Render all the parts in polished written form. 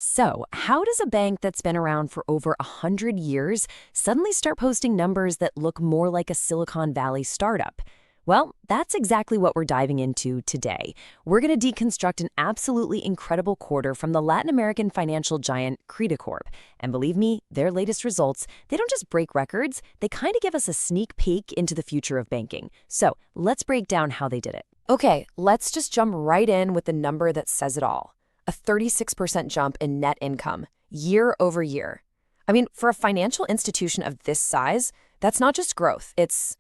So, how does a bank that's been around for over 100 years suddenly start posting numbers that look more like a Silicon Valley startup? Well, that's exactly what we're diving into today. We're going to deconstruct an absolutely incredible quarter from the Latin American financial giant Credicorp. And believe me, their latest results, they don't just break records, they kind of give us a sneak peek into the future of banking. So, let's break down how they did it. Okay, let's just jump right in with the number that says it all. A 36% jump in net income, year over year. I mean, for a financial institution of this size, that's not just growth. It's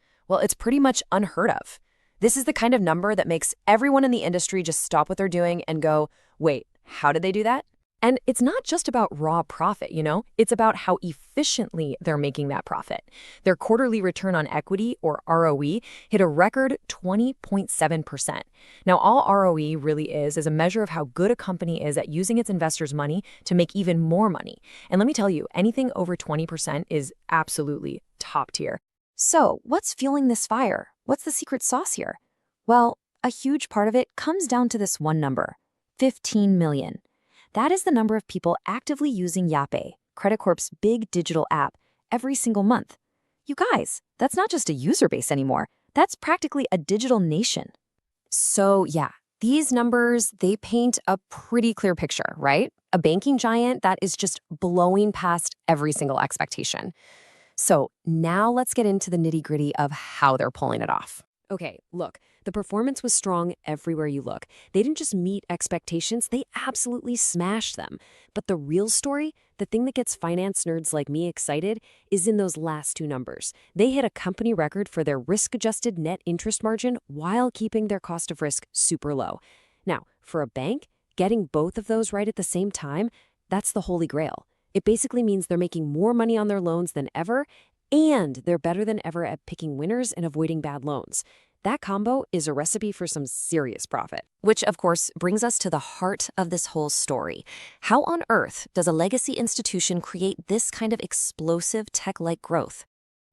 pretty much unheard of. This is the kind of number that makes everyone in the industry just stop what they're doing and go, wait, how did they do that? And it's not just about raw profit, It's about how efficiently they're making that profit. Their quarterly return on equity, or ROE, hit a record 20.7%. Now, all ROE really is a measure of how good a company is at using its investors' money to make even more money. And let me tell you, anything over 20% is absolutely top tier. So, what's fueling this fire? What's the secret sauce here? Well, a huge part of it comes down to this one number, 15 million. That is the number of people actively using Yape, Credicorp's big digital app, every single month. You guys, that's not just a user base anymore. That's practically a digital nation. So yeah, these numbers, they paint a pretty clear picture, right? A banking giant that is just blowing past every single expectation. So now let's get into the nitty-gritty of how they're pulling it off. Okay, look, the performance was strong everywhere you look. They didn't just meet expectations, they absolutely smashed them. But the real story, the thing that gets finance nerds like me excited, is in those last two numbers. They hit a company record for their risk-adjusted net interest margin while keeping their cost of risk super low. Now, for a bank, getting both of those right at the same time, that's the holy grail. It basically means they're making more money on their loans than ever, and they're better than ever at picking winners and avoiding bad loans. That combo is a recipe for some serious profit. Which, of course, brings us to the heart of this whole story. How on earth does a legacy institution create this kind of explosive tech-like growth?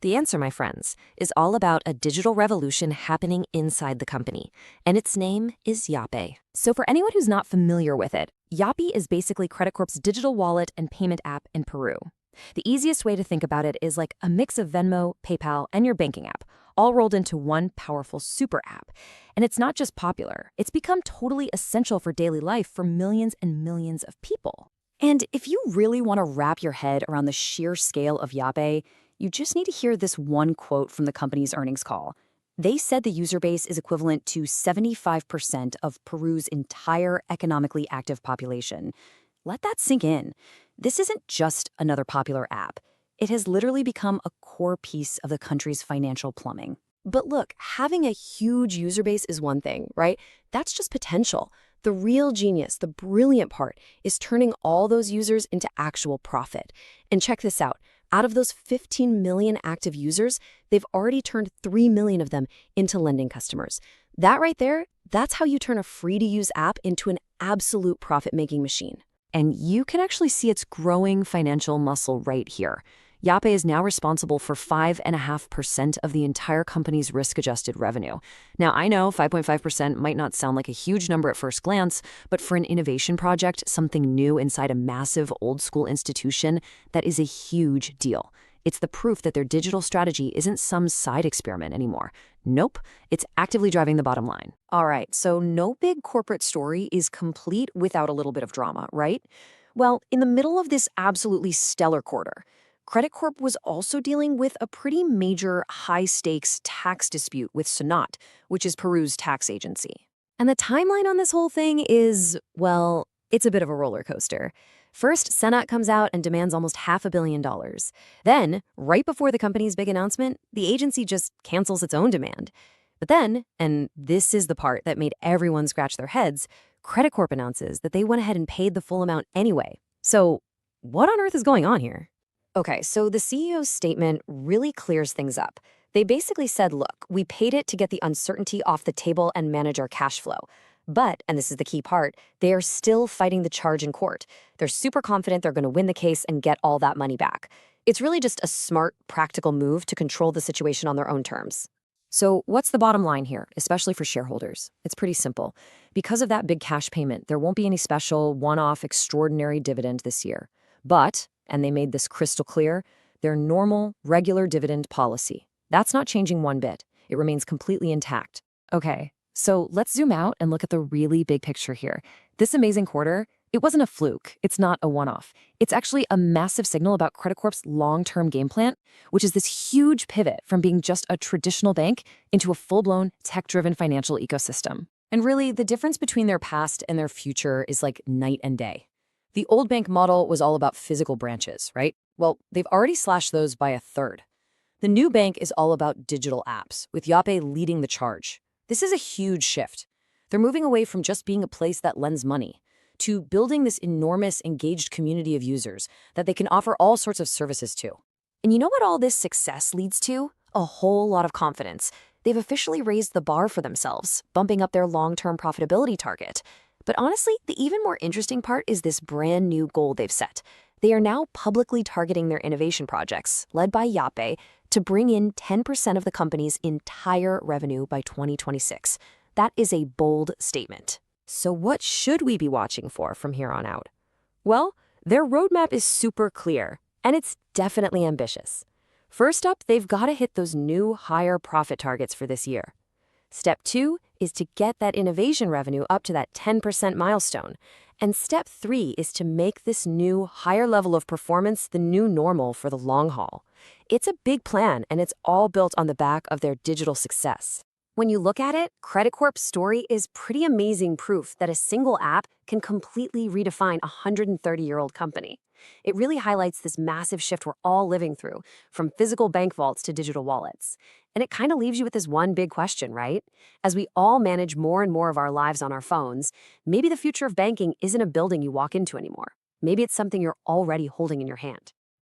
The answer, my friends, is all about a digital revolution happening inside the company, and its name is Yape. So for anyone who's not familiar with it, Yape is basically Credicorp's digital wallet and payment app in Peru. The easiest way to think about it is like a mix of Venmo, PayPal, and your banking app, all rolled into one powerful super app. And it's not just popular, it's become totally essential for daily life for millions and millions of people. And if you really want to wrap your head around the sheer scale of Yape, you just need to hear this one quote from the company's earnings call. They said the user base is equivalent to 75% of Peru's entire economically active population. Let that sink in. This isn't just another popular app. It has literally become a core piece of the country's financial plumbing. But look, having a huge user base is one thing, right? That's just potential. The real genius, the brilliant part, is turning all those users into actual profit. And check this out. Out of those 15 million active users, they've already turned 3 million of them into lending customers. That right there, that's how you turn a free-to-use app into an absolute profit-making machine. And you can actually see its growing financial muscle right here. Yape is now responsible for 5.5% of the entire company's risk-adjusted revenue. Now, I know 5.5% might not sound like a huge number at first glance, but for an innovation project, something new inside a massive old-school institution, that is a huge deal. It's the proof that their digital strategy isn't some side experiment anymore. Nope, it's actively driving the bottom line. All right, so no big corporate story is complete without a little bit of drama, right? Well, in the middle of this absolutely stellar quarter, Credicorp was also dealing with a pretty major high-stakes tax dispute with Senat, which is Peru's tax agency. And the timeline on this whole thing is, well, it's a bit of a roller coaster. First, Senat comes out and demands almost $500 million. Then, right before the company's big announcement, the agency just cancels its own demand. But then, and this is the part that made everyone scratch their heads, Credicorp announces that they went ahead and paid the full amount anyway. So, what on earth is going on here? Okay, so the CEO's statement really clears things up. They basically said, look, we paid it to get the uncertainty off the table and manage our cash flow. But, and this is the key part, they are still fighting the charge in court. They're super confident they're going to win the case and get all that money back. It's really just a smart, practical move to control the situation on their own terms. So what's the bottom line here, especially for shareholders? It's pretty simple. Because of that big cash payment, there won't be any special one-off extraordinary dividend this year. But, and they made this crystal clear, their normal, regular dividend policy. That's not changing one bit. It remains completely intact. Okay, so let's zoom out and look at the really big picture here. This amazing quarter, it wasn't a fluke. It's not a one-off. It's actually a massive signal about Credicorp's long-term game plan, which is this huge pivot from being just a traditional bank into a full-blown, tech-driven financial ecosystem. And really, the difference between their past and their future is like night and day. The old bank model was all about physical branches, right? Well, they've already slashed those by a third. The new bank is all about digital apps, with Yape leading the charge. This is a huge shift. They're moving away from just being a place that lends money to building this enormous, engaged community of users that they can offer all sorts of services to. And you know what all this success leads to? A whole lot of confidence. They've officially raised the bar for themselves, bumping up their long-term profitability target. But honestly, the even more interesting part is this brand new goal they've set. They are now publicly targeting their innovation projects, led by Yape, to bring in 10% of the company's entire revenue by 2026. That is a bold statement. So what should we be watching for from here on out? Well, their roadmap is super clear, and it's definitely ambitious. First up, they've got to hit those new, higher profit targets for this year. Step 2 is to get that innovation revenue up to that 10% milestone. And step 3 is to make this new, higher level of performance the new normal for the long haul. It's a big plan, and it's all built on the back of their digital success. When you look at it, Credicorp's story is pretty amazing proof that a single app can completely redefine a 130-year-old company. It really highlights this massive shift we're all living through, from physical bank vaults to digital wallets. And it kind of leaves you with this one big question, right? As we all manage more and more of our lives on our phones, maybe the future of banking isn't a building you walk into anymore. Maybe it's something you're already holding in your hand.